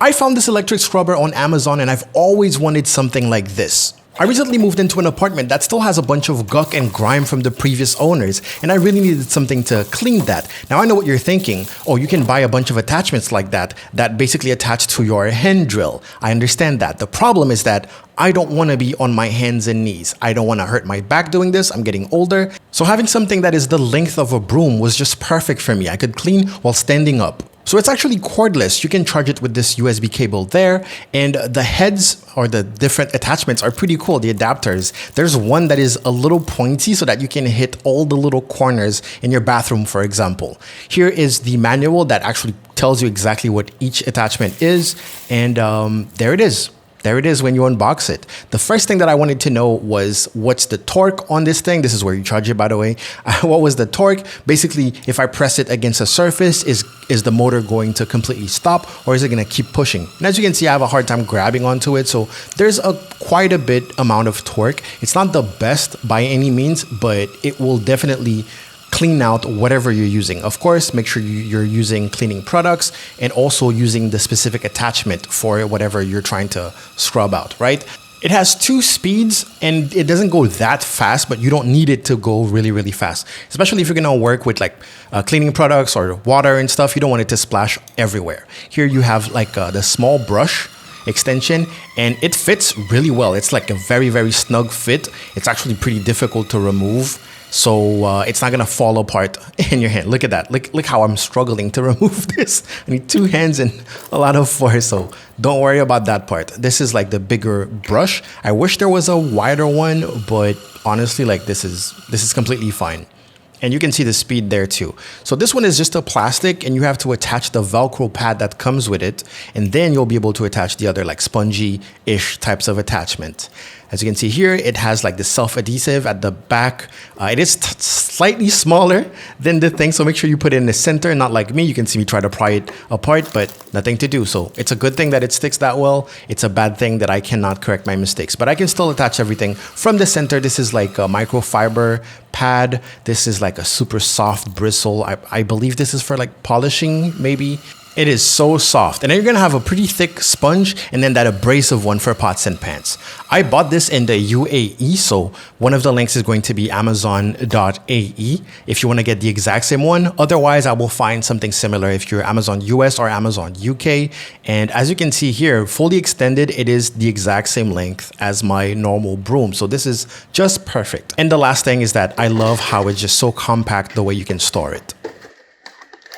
I found this electric scrubber on Amazon and I've always wanted something like this. I recently moved into an apartment that still has a bunch of gunk and grime from the previous owners, and I really needed something to clean that. Now I know what you're thinking. Oh, you can buy a bunch of attachments like that basically attach to your hand drill. I understand that. The problem is that I don't want to be on my hands and knees. I don't want to hurt my back doing this. I'm getting older. So having something that is the length of a broom was just perfect for me. I could clean while standing up. So it's actually cordless. You can charge it with this USB cable there, and the heads or the different attachments are pretty cool, the adapters. There's one that is a little pointy so that you can hit all the little corners in your bathroom, for example. Here is the manual that actually tells you exactly what each attachment is, and there it is. There it is when you unbox it. The first thing that I wanted to know was what's the torque on this thing. This is where you charge it, by the way. What was the torque? Basically, if I press it against a surface, is the motor going to completely stop or is it going to keep pushing? And as you can see, I have a hard time grabbing onto it. So there's quite a bit amount of torque. It's not the best by any means, but it will definitely clean out whatever you're using. Of course, make sure you're using cleaning products and also using the specific attachment for whatever you're trying to scrub out, right? It has 2 speeds and it doesn't go that fast, but you don't need it to go really, really fast. Especially if you're gonna work with like cleaning products or water and stuff, you don't want it to splash everywhere. Here you have like the small brush extension and it fits really well. It's like a very, very snug fit. It's actually pretty difficult to remove. So it's not gonna fall apart in your hand. Look at that. Look how I'm struggling to remove this. I need 2 hands and a lot of force. So don't worry about that part. This is like the bigger brush. I wish there was a wider one, but honestly, like this is completely fine. And you can see the speed there too. So this one is just a plastic and you have to attach the Velcro pad that comes with it. And then you'll be able to attach the other like spongy-ish types of attachment. As you can see here, it has like the self-adhesive at the back. It is slightly smaller than the thing, so make sure you put it in the center, not like me. You can see me try to pry it apart, but nothing to do. So it's a good thing that it sticks that well. It's a bad thing that I cannot correct my mistakes, but I can still attach everything from the center. This is like a microfiber pad. This is like a super soft bristle. I believe this is for like polishing, maybe. It is so soft. And then you're gonna have a pretty thick sponge and then that abrasive one for pots and pans. I bought this in the UAE, so one of the links is going to be amazon.ae if you wanna get the exact same one. Otherwise, I will find something similar if you're Amazon US or Amazon UK. And as you can see here, fully extended, it is the exact same length as my normal broom. So this is just perfect. And the last thing is that I love how it's just so compact the way you can store it.